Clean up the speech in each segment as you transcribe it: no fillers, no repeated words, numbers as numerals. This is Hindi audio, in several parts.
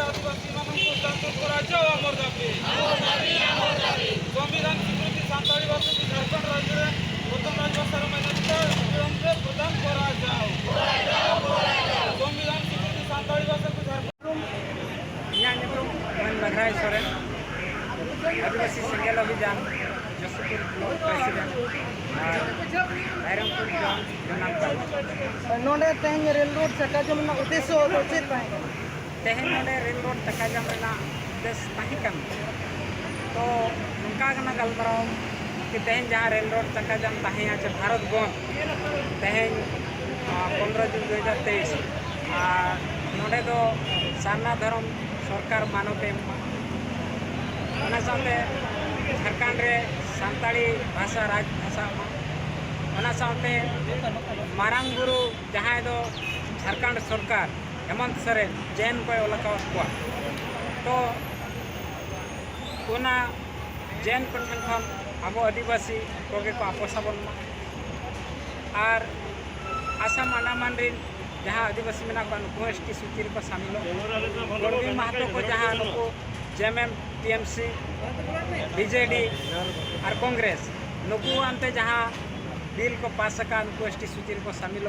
आदिवासी मानक शासन कराଯାओ आमर दाबी संविधान स्वीकृति सान्ताड़ी भाषा की झारखंड राज्य में प्रथम राजभाषार मान्यता विलंब प्रदान कराଯାओ संविधान स्वीकृति सान्ताड़ी भाषा को झारखंड सोरेन आदिवासी सेंगेल अभियान जसपुर प्रेसिडेंट रायरंगपुर नोडे तेहन रेल रोड चक्काजाम उद्देश्य चेत तेहन नोडे रेल रोड चक्काजाम उद्देश्य ताहिकन तो उनका गलमाराव कि तेहन जहाँ रेल रोड चक्काजाम ताहे भारत बंद तेहन 15 जून 2023 और नोडे दो सारना धर्म सरकार मानवते झारखंड रे सान्ताड़ी भाषा राजभाषा मारांग गुरु जहाँ दो झारखंड सरकार हेमंत सोरेन जैन को ओलका तो उना जैन को अब आदिवासी कोगे को आपोसाबन और आसाम अंडमान जहाँ आदिवासी मेना को नुकु एसटी सूची को शामिल गणवी महतो को जहाँ नुकु जेएमएम टीएमसी बीजेडी और कांग्रेस नुकु अंते जहाँ बिल को पास का नुकु एसटी सूची को शामिल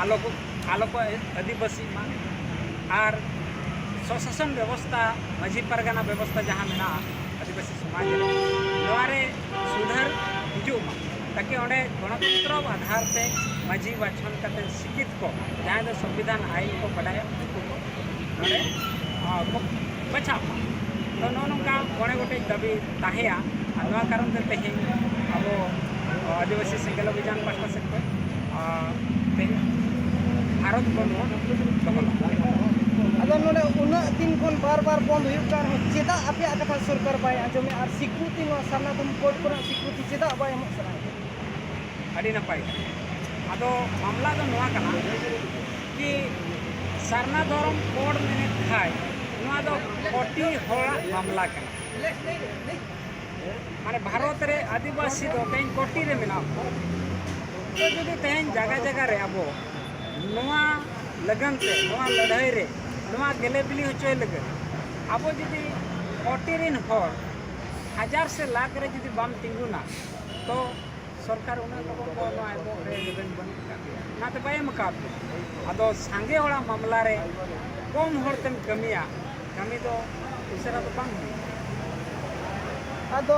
आलोक आदिवासी और स्वशासन व्यवस्था माझी परगना व्यवस्था जहाँ मेना आदिवासी समाज रे सुधार हिजुमा ताकि ओंडे गणतंत्र आधार पे माझी बाछन करते शिक्षित को जहाँ दो संविधान आईन को बढ़ाया बचा तो नौका गणे गोटे दाबी ताहेया कारण से तेहन अब आदिवासी सेंगेल अभियान पास्टा से भारत बंद अगर नोडे उना दिन खन बार बार बंद हुकान चेदा आपे कथा सरकार बाय आजमे और स्वीकृति सारना धर्म कोड को स्वीकृति चेदा बाय अड़ी नपाय अदो मामला दो नोआ कना कि सारना धर्म कोड में खाय नोआ दो कोटी होड़ा मामला कना माने भारत रे आदिवासी दो तेन कोटी रे मेना तो जदि तेन जगह जगह रे अब नोआ लगन ते नोआ लड़ाई रे नोआ गेले बिली होचोय लगे अब जदि कोटी रिन होर हजार से लाख रे जदि बाम तिंगुना तो सरकार उन्हें लोगों को नाते बाय मकाब अदो सांगे होड़ा मामला रे कम होड़तेम कमिया कमी तो उसरा तो बांग अदो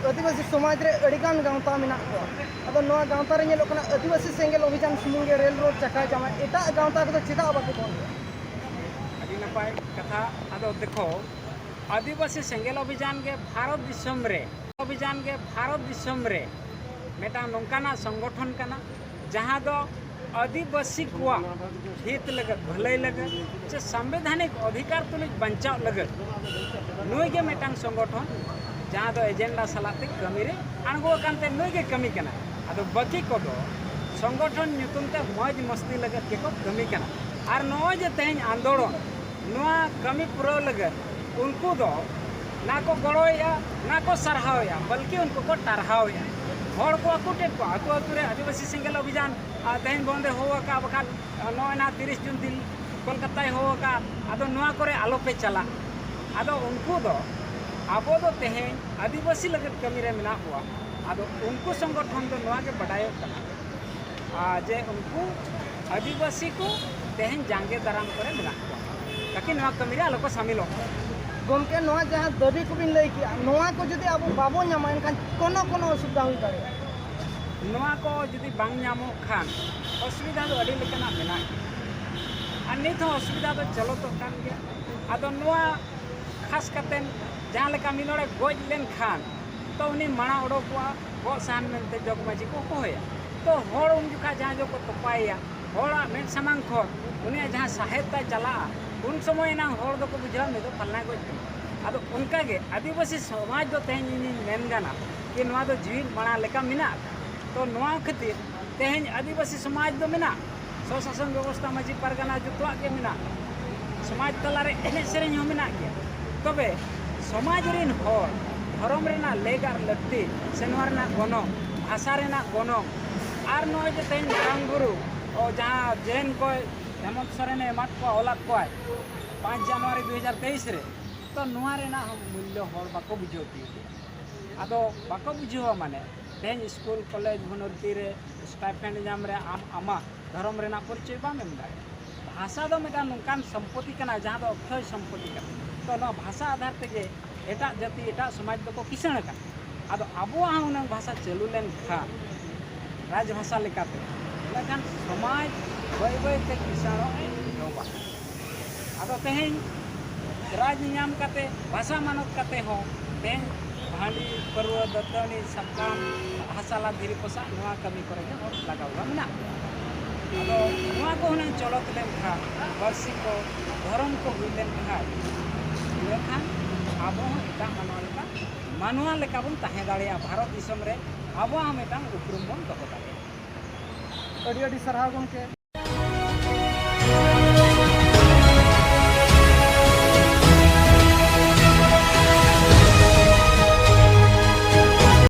आदिवासी समाज रे अड़ीगान गांवता मेना को अदो नोआ गांवता रे नेलोकना आदिवासी सेंगेल अभियान सुमुंगे रेल रोड चक्का जामा एटा गांवता को चेदा बाके कोन अभी नपाय कथा अदो देखो आदिवासी सेंगेल अभियान के भारत दिसम रे मेटा नौकाना संगठन कना जहाँ दो आदिवासी को हित लगत भलाई लगत से संवैधानिक अधिकार तुलिक बंचाव लगत नुई के मेटांग संगठन जहाँ दो एजेंडा सलाते कमी रे अणगो कानते नुई के कमी कना अदो बाकी को दो संगठन नुतुमते मौज मस्ती लगत के को कमी कना और नोए जे तेहन आंदोलन नोआ कमी पूरा लगत उनको दो ना को गड़ोया ना को सरहावया बल्कि उनको को टरहावया हर को अकुटे को आतु रे आदिवासी सेंगेल अभियान तेहन बंदे होका बखा नोना 30 जून दिल कोलकाता होका अदो नोआ करे आलो पे चला अदो उनको दो अब दो तेहन आदिवासी लगत कमी रे मिला हुआ अदो उनको संगठन दो नोआ के बढ़ायो कना जे उनको आदिवासी को तेहन जांगे दाराम करे मिला हुआ ताकि नोआ कमी रे आलो को शामिल हो गमके नोआ जहाँ दाबी को बिन लई किया नोआ को जदि अब बाबो ᱧᱟᱢᱟ एनखान कोनो कोनो असुविधा हुई दाड़े नोआ को जदि बांग ᱧᱟᱢᱚᱜ खान असुविधा दो अड़ी लेकना मेना और नित हो असुविधा दो चलो तो कान गया अदो नोआ खास करते जहाँ लेका मिनोड़े गोज लेन खान तो उन्हीं मणा उडोकवा गो सान मेनते जग माजी को होया तो होड़ उन जुका जहाँ जो को तोपाया होड़ा मेन समांग खोर उन्हें जहाँ सहायता चला उन समय ना होड़ दो को बुझा में तो फलना गोज अदो उनका के आदिवासी समाज दो तेहन मेन गाना कि नोआ दो जीवन मणा लेका मिना तो नोआ खातिर तेहन आदिवासी समाज दो मिना स्वशासन व्यवस्था माझी परगना जुतवा के मिना समाज तलारे एने सेरेñ हो मिना के तबे समाज रिन होर धर्म रेना लेगार लक्ति सेनवा रेना गनम भाषा रेना गनम और नोय जे तेहन मारांग गुरु और जहाँ जैन को हेमंत सोरेन एमात को औलाद को 5 जनवरी 2023 रे तो नुआ रेना हम मूल्य हर बाको बुझो तीगे आदो बाको बुझो माने तेज स्कूल कॉलेज भनर्ती रे स्टाइपेंड जाम रे आमा धर्म रेना परिचय बाम एम दाड़े भाषा दो मेटा नोकान संपत्ति कना जहाँ दो अक्षय संपत्ति कना तो ना भाषा आधार तेगे एटा जाति एटा समाज दो को किसण का आदो आबो उन भाषा चलू लेन खा राजभाषा लेकाते लेकिन समाज बय बय ते किसण होबा आदो तेहें राज नाम काते भाषा मानत काते हो तेहें भांडी परवा दतनी सकाम हसाला धीरे पोसा नवा कमी करे के लगावा मना आदो नवा को हन चलत लेन खा वर्षी को धर्म को हुइलेन खा लेखान आबो एटा मानवा लेका बन ताहे दाड़िया भारत दिसम रे आबो हम एटा उपरुम बन दोहो दाड़िया अड़ी अड़ी सरहाव गमके